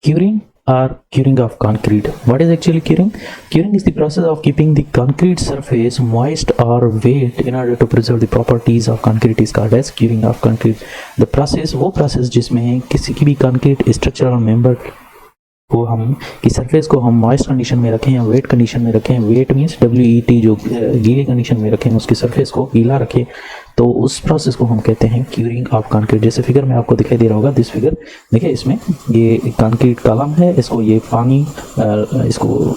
Curing or curing of concrete. What is actually curing? Curing is the process of keeping the concrete surface moist or wet in order to preserve the properties of concrete is called as curing of concrete. The process वो process जिसमें किसी की भी concrete structural member को हम की surface को हम मॉइस्ट कंडीशन में रखें या वेट कंडीशन में रखें. वेट मीन्स WET, जो गीली कंडीशन में रखें, उसकी सरफेस को गीला रखें, तो उस प्रोसेस को हम कहते हैं क्यूरिंग ऑफ कंक्रीट. जैसे फिगर में आपको दिखाई दे रहा होगा, दिस फिगर देखिए, इसमें ये कंक्रीट कॉलम है, इसको ये पानी इसको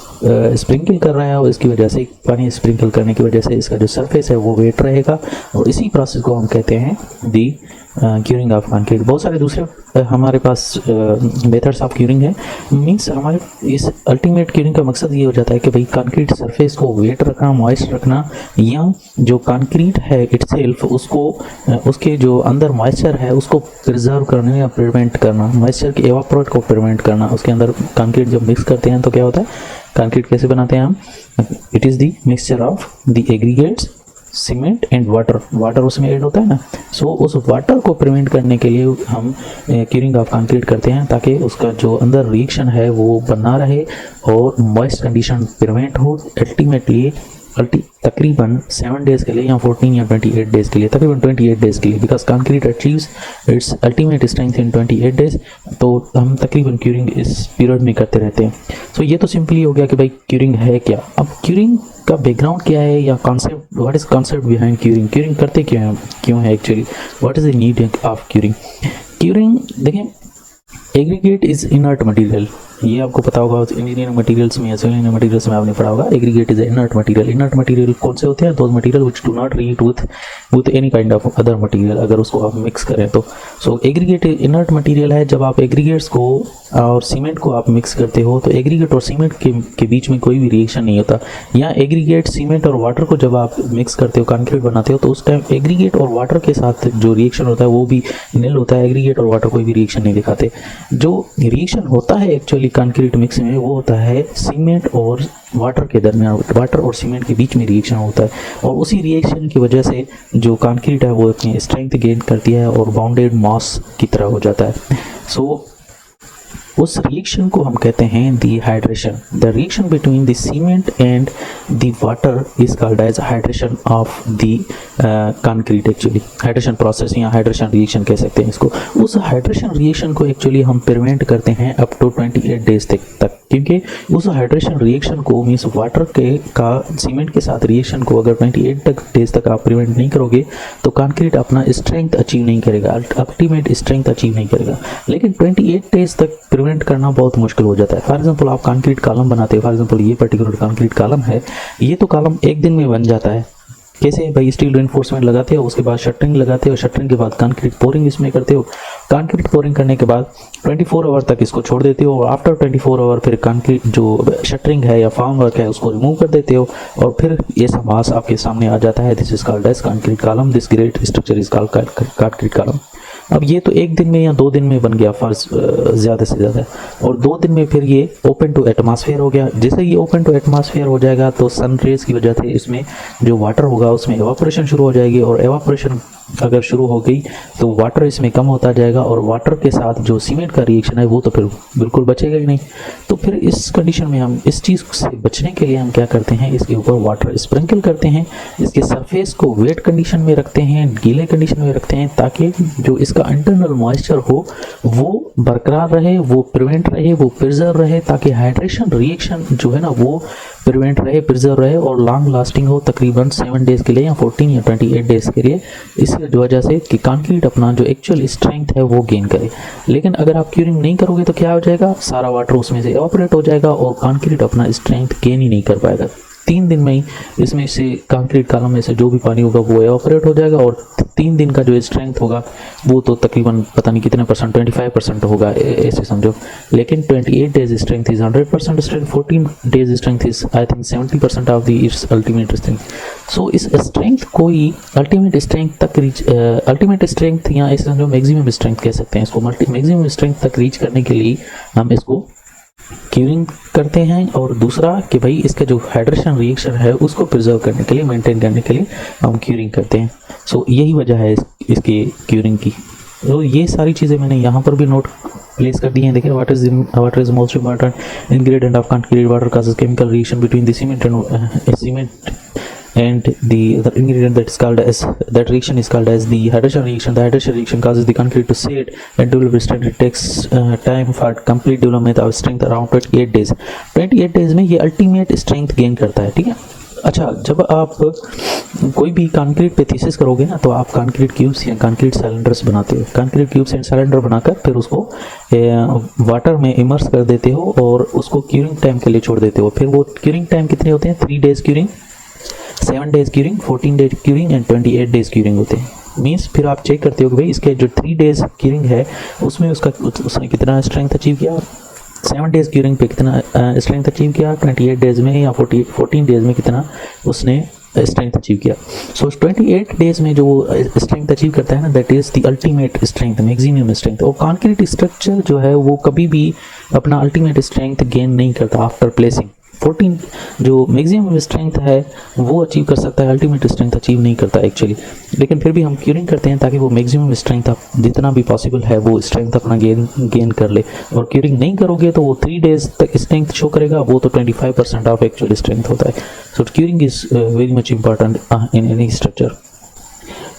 स्प्रिंकल कर रहा है और इसकी वजह से पानी स्प्रिंकल करने की वजह से इसका जो सरफेस है वो वेट रहेगा और इसी प्रोसेस को हम कहते हैं दी क्यूरिंग ऑफ कंक्रीट. बहुत सारे दूसरे हमारे पास मेथड्स ऑफ क्यूरिंग है. मीन्स हमारे इस अल्टीमेट क्यूरिंग का मकसद ये हो जाता है कि भाई कंक्रीट सरफेस को वेट रखना, मॉइस्ट रखना, या जो कंक्रीट है इटसेल्फ उसको उसके जो अंदर मॉइस्चर है उसको प्रिजर्व करना या प्रिवेंट करना, मॉइस्चर के एवापोरेट को प्रिवेंट करना. उसके अंदर कंक्रीट जब मिक्स करते हैं तो क्या होता है, कंक्रीट कैसे बनाते हैं हम? It is the mixture of the aggregates, cement and water. Water उसमें ऐड होता है ना, सो उस वाटर को प्रिवेंट करने के लिए हम क्यूरिंग ऑफ कंक्रीट करते हैं ताकि उसका जो अंदर रिएक्शन है वो बना रहे और मॉइस्ट कंडीशन प्रिवेंट हो. अल्टीमेटली तकरीबन 7 डेज़ के लिए या 14 या 28 डेज़ के लिए, तकरीबन 28 डेज़ के लिए, because concrete achieves it's ultimate strength in 28 days, तो हम तकरीबन क्यूरिंग इस पीरियड में करते रहते हैं. सो ये तो सिंपली हो गया कि भाई क्यूरिंग है क्या. अब क्यूरिंग का बैकग्राउंड क्या है या concept, what is concept behind curing, curing करते क्यों है actually, what is the need of curing. Curing देखें, एग्रीगेट इज इनर्ट मटेरियल, ये आपको पता होगा इंजीनियरिंग मटेरियल्स में या सिविल इंजीनियरिंग मटेरियल्स में आपने पढ़ा होगा. Aggregate is inert material. Inert material कौन से होते हैं? Those material which do not react with any kind of other material, अगर उसको आप मिक्स करें तो. सो एग्रीगेट इनर्ट मटेरियल है. जब आप एग्रीगेट्स को और सीमेंट को आप मिक्स करते हो तो एग्रीगेट और सीमेंट के बीच में कोई भी रिएक्शन नहीं होता. या एग्रीगेट, सीमेंट और वाटर को जब आप मिक्स करते हो, कंक्रीट बनाते हो, तो उस टाइम एग्रीगेट और वाटर के साथ जो रिएक्शन होता है वो भी निल होता है. एग्रीगेट और वाटर कोई भी रिएक्शन नहीं दिखाते. जो रिएक्शन होता है एक्चुअली कंक्रीट मिक्स में वो होता है सीमेंट और वाटर के दरमियान, वाटर और सीमेंट के बीच में रिएक्शन होता है और उसी रिएक्शन की वजह से जो कंक्रीट है वो अपनी स्ट्रेंथ गेन करती है और बाउंडेड मॉस की तरह हो जाता है. सो उस रिएक्शन को हम कहते हैं the hydration. The reaction between the cement and the water is called as hydration of the concrete. Actually hydration process या हाइड्रेशन रिएक्शन कह सकते हैं इसको. उस हाइड्रेशन रिएक्शन को एक्चुअली हम प्रिवेंट करते हैं अप टू 28 डेज तक, क्योंकि उस हाइड्रेशन रिएक्शन को मीन्स वाटर का सीमेंट के साथ रिएक्शन को अगर 28 डेज तक आप प्रिवेंट नहीं करोगे तो कंक्रीट अपना स्ट्रेंथ अचीव नहीं करेगा, अल्टीमेट स्ट्रेंथ अचीव नहीं करेगा. लेकिन 28 डेज तक प्रिवेंट करना बहुत मुश्किल हो जाता है. फॉर एग्जांपल आप कंक्रीट कॉलम बनाते हो, फॉर एग्जांपल ये पर्टिकुलर कंक्रीट कॉलम है, ये तो कॉलम एक दिन में बन जाता है. कैसे भाई? स्टील रेनफोर्समेंट लगाते हो, उसके बाद शटरिंग लगाते हो, शटरिंग के बाद कंक्रीट पोरिंग इसमें करते हो, कंक्रीट पोरिंग करने के बाद 24 आवर तक इसको छोड़ देते हो और आफ्टर 24 आवर फिर कंक्रीट जो शटरिंग है या फॉर्म वर्क है उसको रिमूव कर देते हो और फिर ये सब मास आपके सामने आ जाता है. This is called as concrete column. This great structure is called concrete column. अब ये तो एक दिन में या 2 दिन में बन गया फर्स्ट ज़्यादा से ज़्यादा, और 2 दिन में फिर ये ओपन टू एटमॉस्फेयर हो गया. जैसे ये ओपन टू एटमॉस्फेयर हो जाएगा तो सन रेज की वजह से इसमें जो वाटर होगा उसमें एवापोरेशन शुरू हो जाएगी और एवापोरेशन अगर शुरू हो गई तो वाटर इसमें कम होता जाएगा और वाटर के साथ जो सीमेंट का रिएक्शन है वो तो फिर बिल्कुल बचेगा ही नहीं. तो फिर इस कंडीशन में हम इस चीज़ से बचने के लिए हम क्या करते हैं, इसके ऊपर वाटर स्प्रिंकल करते हैं, इसके सरफेस को वेट कंडीशन में रखते हैं, गीले कंडीशन में रखते हैं ताकि जो इसका इंटरनल मॉइस्चर हो वो बरकरार रहे, वो प्रिवेंट रहे, वो प्रिजर्व रहे, ताकि हाइड्रेशन रिएक्शन जो है ना वो प्रिवेंट रहे, प्रिजर्व रहे और लॉन्ग लास्टिंग हो, तकरीबन 7 डेज़ के लिए या 14 या 28 डेज़ के लिए. इस वजह से कि कंक्रीट अपना जो एक्चुअल स्ट्रेंथ है वो गेन करे. लेकिन अगर आप क्यूरिंग नहीं करोगे तो क्या हो जाएगा, सारा वाटर उसमें से एवापोरेट हो जाएगा और कंक्रीट अपना स्ट्रेंथ गेन ही नहीं कर पाएगा. 3 दिन में ही इसमें से कंक्रीट कॉलम में से जो भी पानी होगा वो एवापोरेट हो जाएगा और 3 दिन का जो स्ट्रेंथ होगा वो तो तकरीबन पता नहीं कितने परसेंट, 25% होगा ऐसे समझो. लेकिन 28 days strength is 100% strength, 14 days strength is I think 70% of the its ultimate strength. So इस स्ट्रेंथ को ही अल्टीमेट स्ट्रेंथ तक रीच, अल्टीमेट स्ट्रेंथ या ऐसे समझो मैक्सिमम स्ट्रेंथ कह सकते हैं इसको, मैक्सिमम स्ट्रेंथ तक रीच करने के लिए हम इसको क्यूरिंग करते हैं. और दूसरा कि भाई इसका जो हाइड्रेशन रिएक्शन है उसको प्रिजर्व करने के लिए, मेंटेन करने के लिए हम क्यूरिंग करते हैं. सो यही वजह है इसके क्यूरिंग की. तो ये सारी चीज़ें मैंने यहाँ पर भी नोट प्लेस कर दी हैं. देखिए, water is most important ingredient of concrete. Water causes chemical reaction between the cement and the ingredient that reaction is called as the hydration reaction. The hydration reaction causes the concrete to set and develop strength. It takes time for complete development of strength around 28 days. 28 days में ये ultimate strength gain करता है. ठीक है. अच्छा, जब आप कोई भी कंक्रीट पे थीसिस करोगे ना, तो आप कंक्रीट क्यूब्स या कंक्रीट सिलेंडर्स बनाते हो. कंक्रीट क्यूब्स एंड सिलेंडर बनाकर फिर उसको वाटर में इमर्स कर देते हो और उसको क्यूरिंग टाइम के लिए छोड़ देते हो. फिर वो क्यूरिंग टाइम कितने होते हैं? 3 days curing, 7 days curing, 14 days curing and 28 days curing होते हैं. मीन्स फिर आप चेक करते हो कि भाई इसके जो 3 डेज क्यूरिंग है उसमें उसने कितना स्ट्रेंथ अचीव किया, 7 डेज क्यूरिंग पे कितना स्ट्रेंथ अचीव किया, 28 डेज में या 14 डेज में कितना उसने स्ट्रेंथ अचीव किया. सो 28 डेज में जो स्ट्रेंथ अचीव करता है ना, that is the ultimate strength, maximum strength. और कंक्रीट स्ट्रक्चर जो है वो कभी भी अपना अल्टीमेट स्ट्रेंथ गेन नहीं करता आफ्टर प्लेसिंग. 14 जो मैक्सिमम स्ट्रेंथ है वो अचीव कर सकता है, अल्टीमेट स्ट्रेंथ अचीव नहीं करता एक्चुअली. लेकिन फिर भी हम क्यूरिंग करते हैं ताकि वो मैक्सिमम स्ट्रेंथ आप जितना भी पॉसिबल है वो स्ट्रेंथ अपना गेन कर ले. और क्यूरिंग नहीं करोगे तो वो 3 डेज तक स्ट्रेंथ शो करेगा, वो तो 25% ऑफ एक्चुअल स्ट्रेंथ होता है. So curing is very much important in any structure.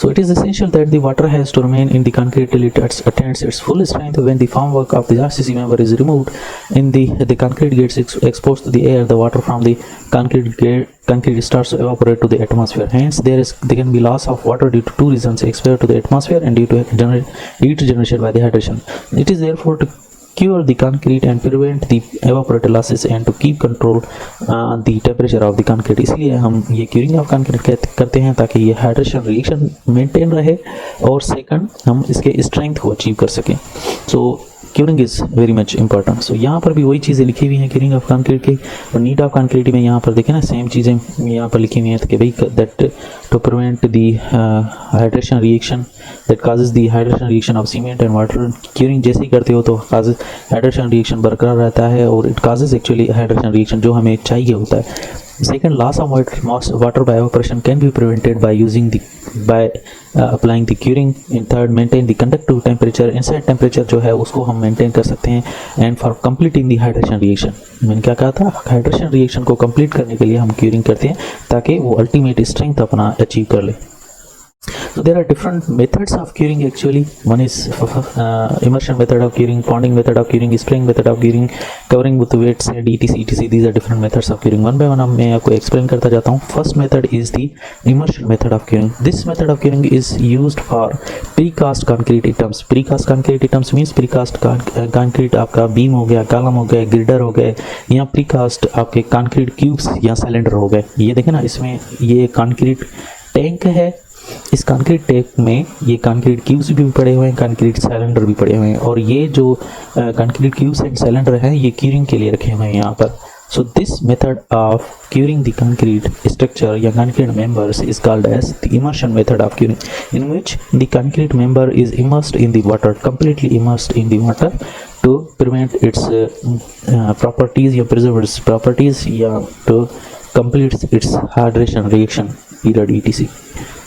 So it is essential that the water has to remain in the concrete till it attains its full strength. When the formwork of the RCC member is removed and the concrete gets exposed to the air, the water from the concrete starts to evaporate to the atmosphere. Hence, there can be loss of water due to 2 reasons: exposure to the atmosphere and due to heat generation by the hydration. It is therefore to cure the concrete and prevent the evaporative losses and to keep control the temperature of the concrete. इसलिए हम ये curing of concrete करते हैं ताकि ये hydration reaction maintain रहे और second हम इसके स्ट्रेंथ को अचीव कर सकें. So curing is very much important. So यहाँ पर भी वही चीज़ें लिखी हुई हैं क्यूरिंग ऑफ कंक्रीट की. और नीड ऑफ कंक्रीट में यहाँ पर देखें ना, सेम चीज़ें यहाँ पर लिखी हुई हैं कि भाई that to prevent the hydration reaction that causes the hydration reaction of cement and water. Curing जैसे ही करते हो तो काजेज हाइड्रेशन रिएक्शन बरकरार रहता है और it causes actually hydration reaction जो हमें चाहिए होता है. Second, loss of water by evaporation can be prevented by applying the curing. In third, maintain the conductive temperature. Inside temperature जो है उसको हम maintain कर सकते हैं. And for completing the hydration reaction, मैंने क्या कहा था, hydration reaction को complete करने के लिए हम curing करते हैं ताकि वो ultimate strength अपना achieve कर ले. So there are different methods of curing actually. One is immersion method of curing, ponding method of curing, spraying method of curing, covering with weights and etc. These are different methods of curing. One by one मैं आपको explain करता जाता हूँ. First method is the immersion method of curing. This method of curing is used for precast concrete items. Precast concrete items means precast concrete आपका beam हो गया, column हो गया, girder हो गए, या precast आपके concrete cubes या cylinder हो गए. ये देखें ना, इसमें ये concrete tank है. इस कंक्रीट टैंक में ये कंक्रीट क्यूब्स भी पड़े हुए हैं, कंक्रीट सिलेंडर भी पड़े हुए हैं. और ये जो कंक्रीट क्यूब्स एंड सिलेंडर हैं ये क्यूरिंग के लिए रखे हुए हैं यहाँ पर. So this method of curing the concrete structure या concrete members is called as the immersion method of curing, in which the concrete member is immersed in the water, completely immersed in the water to prevent its properties या preserve its properties या to complete its hydration reaction period etc.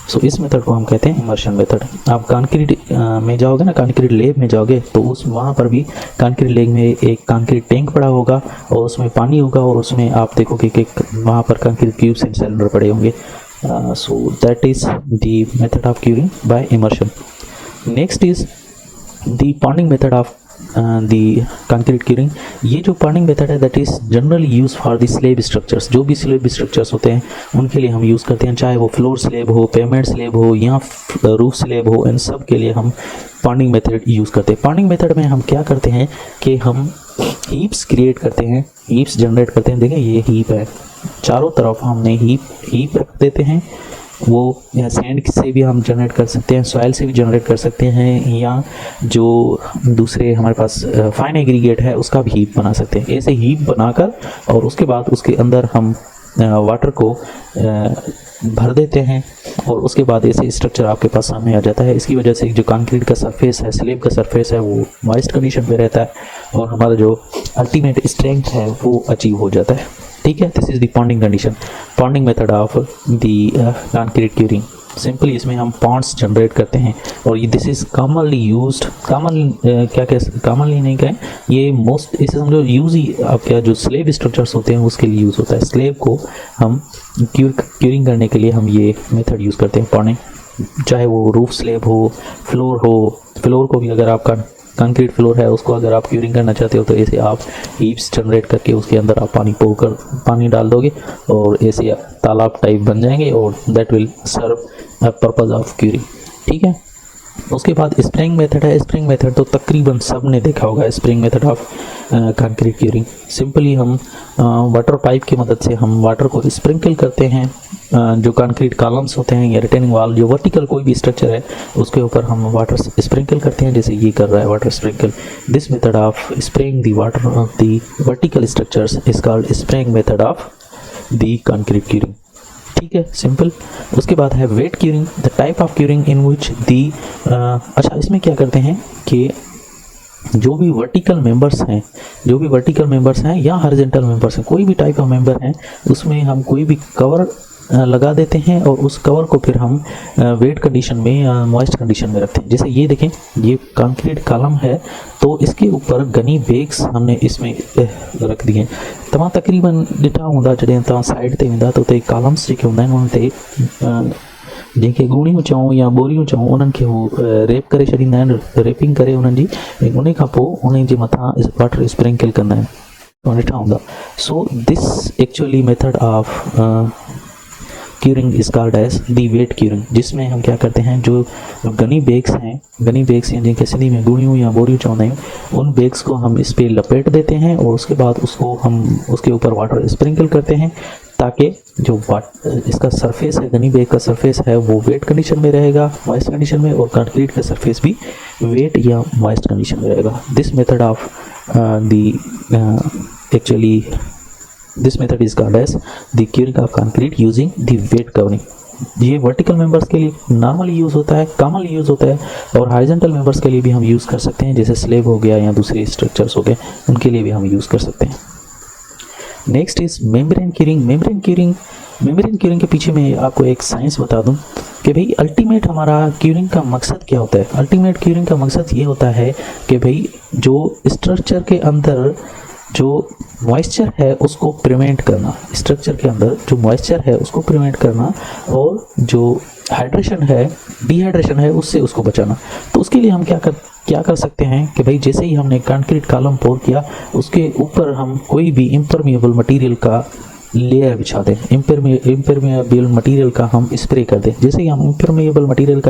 सो इस method को हम कहते हैं immersion method. आप concrete में जाओगे ना, कंक्रीट लैब में जाओगे तो उस वहाँ पर भी कंक्रीट लैब में एक कंक्रीट टैंक पड़ा होगा और उसमें पानी होगा और उसमें आप देखोगे कि वहाँ पर कंक्रीट क्यूब्स एंड सिलेंडर पड़े होंगे. So that is the method of curing by immersion. Next is the ponding method of the concrete curing. ये जो पॉन्डिंग मेथड है that is generally use for the slab structures. जो भी slab structures होते हैं उनके लिए हम यूज़ करते हैं, चाहे वो फ्लोर स्लेब हो, पेमेंट स्लेब हो या रूफ स्लेब हो, इन सब के लिए हम पॉन्डिंग मेथड यूज़ करते हैं. पॉन्डिंग मेथड में हम क्या करते हैं कि हम हीप्स क्रिएट करते हैं, हीप्स जनरेट करते हैं. देखें ये हीप है, चारों तरफ हमने हीप रख देते हैं. वो सैंड से भी हम जनरेट कर सकते हैं, सॉइल से भी जनरेट कर सकते हैं, या जो दूसरे हमारे पास फाइन एग्रीगेट है उसका भी हीप बना सकते हैं. ऐसे हीप बनाकर और उसके बाद उसके अंदर हम वाटर को भर देते हैं और उसके बाद ऐसे स्ट्रक्चर आपके पास सामने आ जाता है. इसकी वजह से जो कंक्रीट का सरफेस है, स्लेब का सरफेस है, वो मॉइस्ट कंडीशन पे रहता है और हमारा जो अल्टीमेट स्ट्रेंथ है वो अचीव हो जाता है. ठीक है, this is the पॉन्डिंग condition, पॉन्डिंग method of the concrete curing. Simply इसमें हम पॉन्ड्स जनरेट करते हैं और ये this is commonly used, commonly नहीं कहें, ये मोस्ट इसे समझो यूज़ ही आपके जो स्लेब स्ट्रक्चर्स होते हैं उसके लिए यूज़ होता है। स्लेब को हम क्यूरिंग करने के लिए हम ये मेथड यूज़ करते हैं पॉन्डिंग, चाहे वो रूफ स्लेब हो, फ्लोर को भी अगर आपका कंक्रीट फ्लोर है उसको अगर आप क्यूरिंग करना चाहते हो तो ऐसे आप हीप्स जनरेट करके उसके अंदर आप पानी डाल दोगे और ऐसे तालाब टाइप बन जाएंगे और that will serve a purpose of curing. ठीक है, उसके बाद स्प्रिंग मेथड है। स्प्रिंग मेथड तो तकरीबन सब ने देखा होगा, spring method of concrete curing. Simply हम वाटर पाइप की मदद से हम वाटर को स्प्रिंकल करते हैं, जो कंक्रीट कॉलम्स होते हैं या रिटेनिंग वॉल, जो वर्टिकल कोई भी स्ट्रक्चर है उसके ऊपर हम वाटर स्प्रिंकल करते हैं, जैसे ये कर रहा है water sprinkle. This method of spraying the water of the vertical structures is called spraying method of the concrete curing. ठीक है, सिंपल। उसके बाद है wet curing, the type of curing in which the अच्छा इसमें क्या करते हैं कि जो भी वर्टिकल मेंबर्स हैं या हॉरिजॉन्टल मेंबर्स हैं, कोई भी टाइप ऑफ मेंबर हैं, उसमें हम कोई भी कवर लगा देते हैं और उस कवर को फिर हम वेट कंडीशन में या मॉइस्ट कंडीशन में रखते हैं। जैसे ये देखें, ये कंक्रीट कॉलम है तो इसके ऊपर गनी बेग्स हमने इसमें रख दिए। तमाम तकरीबन ॾिठा हूंदा जॾहिं तव्हां साइड ते वेंदा त उते कॉलम्स जेके हूंदा आहिनि उन ते जंहिंखे गुणियूं चऊं या बोरियूं चऊं उन्हनि खे हू रेप करे छॾींदा आहिनि, रेपिंग करे उन्हनि जी, उन खां पोइ उन जे मथां वाटर स्प्रिंकल कंदा आहिनि, तव्हां ॾिठा हूंदा। So this actually method of curing is called as the wet curing, जिसमें हम क्या करते हैं, जो गनी बेग्स हैं जिनके सिंधी में गुणियों या बोरियों चाहते हैं, उन बेग्स को हम इस पर लपेट देते हैं और उसके बाद उसको हम उसके ऊपर वाटर स्प्रिंकल करते हैं ताकि जो इसका सरफेस है, गनी बेग का सरफेस है, वो वेट कंडीशन में रहेगा, मॉइस्ट कंडीशन में, और कंक्रीट का सरफेस भी वेट या मॉइस्ट कंडीशन में रहेगा। This method of actually this method is called as the curing of concrete using the wet covering. ये वर्टिकल मेंबर्स के लिए नॉर्मली यूज़ होता है, कॉमनली यूज़ होता है, और हॉरिजॉन्टल मेंबर्स के लिए भी हम यूज़ कर सकते हैं, जैसे स्लेब हो गया या दूसरे स्ट्रक्चर्स हो गए, उनके लिए भी हम यूज़ कर सकते हैं। Next is membrane curing. Membrane curing के पीछे मैं आपको एक साइंस बता दूं कि भाई अल्टीमेट हमारा क्यूरिंग का मकसद क्या होता है। अल्टीमेट क्यूरिंग का मकसद ये होता है कि भाई जो स्ट्रक्चर के अंदर जो मॉइस्चर है उसको प्रिवेंट करना, स्ट्रक्चर के अंदर जो मॉइस्चर है उसको प्रिवेंट करना, और जो हाइड्रेशन है, डिहाइड्रेशन है, उससे उसको बचाना। तो उसके लिए हम क्या कर सकते हैं कि भाई जैसे ही हमने कंक्रीट कॉलम पोर किया उसके ऊपर हम कोई भी इम्परमिएबल मटेरियल का लेयर बिछा दें, इम्परमिएबल मटेरियल का हम स्प्रे कर दें। जैसे ही हम इम्परमिएबल मटेरियल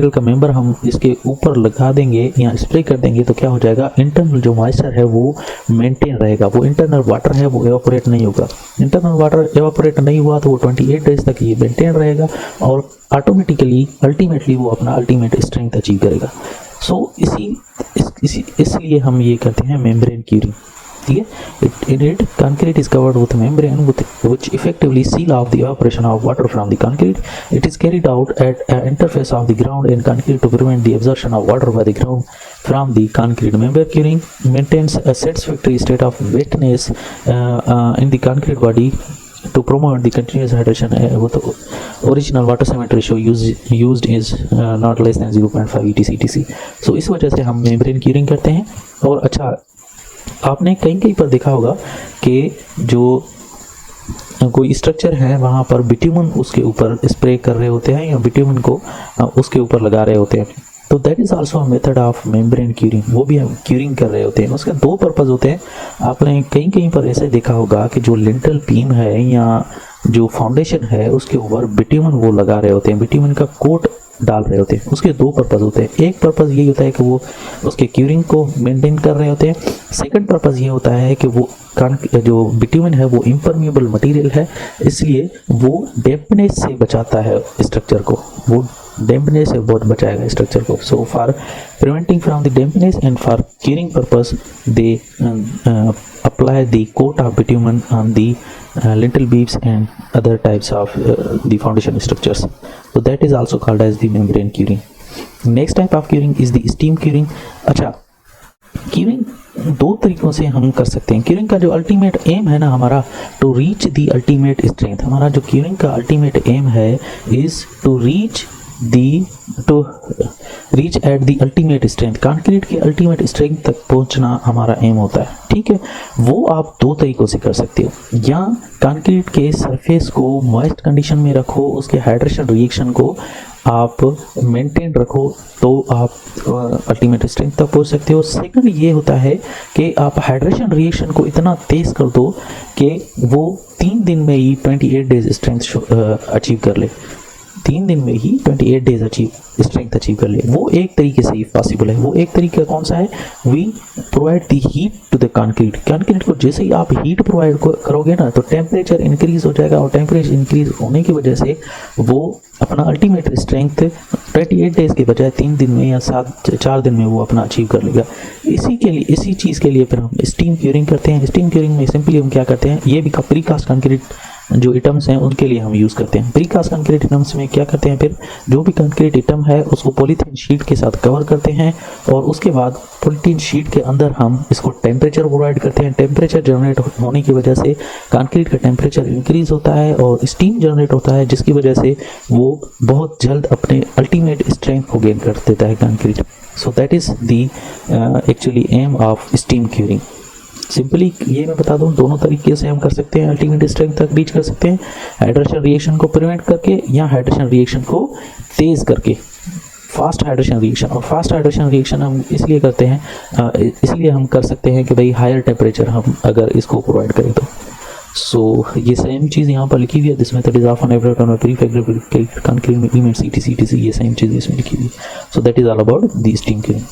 का मेंबर हम इसके ऊपर लगा देंगे या स्प्रे कर देंगे तो क्या हो जाएगा, इंटरनल जो मॉइस्चर है वो मेंटेन रहेगा, वो इंटरनल वाटर है वो एवापोरेट नहीं होगा। इंटरनल वाटर एवापोरेट नहीं हुआ तो वो 28 डेज तक ये मेंटेन रहेगा और ऑटोमेटिकली अल्टीमेटली वो अपना अल्टीमेट स्ट्रेंथ अचीव करेगा। सो इसलिए हम ये करते हैं मेम्ब्रेन क्यूरिंग। ठीक है, in it concrete is covered with membrane which effectively seal off the evaporation of water from the concrete. It is carried out at an interface of the ground and concrete to prevent the absorption of water by the ground from the concrete. Membrane curing maintains a satisfactory state of wetness in the concrete body to promote the continuous hydration with the original water cement ratio used is not less than 0.5 etc. So इस वजह से हम membrane curing करते हैं। और अच्छा, आपने कहीं पर देखा होगा कि जो कोई स्ट्रक्चर है वहाँ पर बिट्यूमन उसके ऊपर स्प्रे कर रहे होते हैं या बिट्यूमन को उसके ऊपर लगा रहे होते हैं, तो that is also a method of membrane curing, वो भी हम क्यूरिंग कर रहे होते हैं। उसके दो पर्पज़ होते हैं। आपने कहीं पर ऐसे देखा होगा कि जो लिंटल बीम है या जो फाउंडेशन है उसके ऊपर बिट्यूमन वो लगा रहे होते हैं, बिट्यूमन का कोट डाल रहे होते हैं। उसके दो पर्पज़ होते हैं। एक पर्पज़ ये होता है कि वो उसके क्यूरिंग को मेंटेन कर रहे होते हैं। सेकंड पर्पज़ ये होता है कि वो जो बिट्यूमन है वो इम्परमिएबल मटेरियल है, इसलिए वो डैम्पनेस से बचाता है स्ट्रक्चर को, वो डैम्पनेस से बहुत बचाएगा स्ट्रक्चर को। So for preventing from the dampness and for curing purpose they apply the coat of bitumen on the lintel beams and other types of the foundation structures. So that is also called as the membrane curing. Next type of curing is the steam curing. अच्छा, curing दो तरीकों से हम कर सकते हैं। Curing का जो अल्टीमेट एम है ना हमारा, to reach the ultimate strength, हमारा जो क्यूरिंग का अल्टीमेट एम है is to reach at the ultimate strength, concrete के अल्टीमेट स्ट्रेंथ तक पहुंचना हमारा एम होता है, ठीक है। वो आप दो तरीकों से कर सकते हो, या कंक्रीट के सरफेस को मॉइस्ट कंडीशन में रखो, उसके हाइड्रेशन रिएक्शन को आप मेंटेन रखो, तो आप अल्टीमेट स्ट्रेंथ तक पहुंच सकते हो। सेकंड ये होता है कि आप हाइड्रेशन रिएक्शन को इतना तेज कर दो कि वो 3 दिन में ही 28 डेज स्ट्रेंथ अचीव कर ले, 3 दिन में ही 28 डेज स्ट्रेंथ अचीव कर ले। वो एक तरीके से ही पॉसिबल है। वो एक तरीका कौन सा है, we provide the heat to the concrete, concrete को जैसे ही आप हीट प्रोवाइड करोगे ना तो टेम्परेचर इंक्रीज हो जाएगा, और टेम्परेचर इंक्रीज होने की वजह से वो अपना अल्टीमेट स्ट्रेंथ 28 डेज के बजाय 3 दिन में या 4 दिन में वो अपना अचीव कर लेगा। इसी चीज़ के लिए फिर हम स्टीम क्यूरिंग करते हैं। स्टीम क्यूरिंग में सिंपली हम क्या करते हैं, ये भी प्रीकास्ट कंक्रीट जो आइटम्स हैं उनके लिए हम यूज़ करते हैं। प्रीकास्ट कंक्रीट आइटम्स में क्या करते हैं, फिर जो भी कंक्रीट आइटम है उसको पॉलीथीन शीट के साथ कवर करते हैं, और उसके बाद पॉलीथीन शीट के अंदर हम इसको टेम्परेचर प्रोवाइड करते हैं। टेम्परेचर जनरेट होने की वजह से कंक्रीट का टेम्परेचर इंक्रीज होता है और स्टीम जनरेट होता है, जिसकी वजह से वो बहुत जल्द अपने अल्टीमेट स्ट्रेंथ को गेन कर देता है concrete. So that is the actually aim of steam curing. Simply ये मैं बता दूं, दोनों तरीके से हम कर सकते हैं, अल्टीमेट स्ट्रेंथ तक रीच कर सकते हैं, हाइड्रेशन रिएक्शन को प्रिवेंट करके या हाइड्रेशन रिएक्शन को तेज करके, फास्ट हाइड्रेशन रिएक्शन। और फास्ट हाइड्रेशन रिएक्शन हम इसलिए करते हैं, इसलिए हम कर सकते हैं कि भाई हायर टेम्परेचर हम अगर इसको प्रोवाइड करें तो। सो ये सेम चीज़ यहाँ पर लिखी हुई है, this method is often Everett on prefabricated concrete में ECMENT CTC ये सेम चीज़ इसमें लिखी हुई है। So that is all about the steam curing.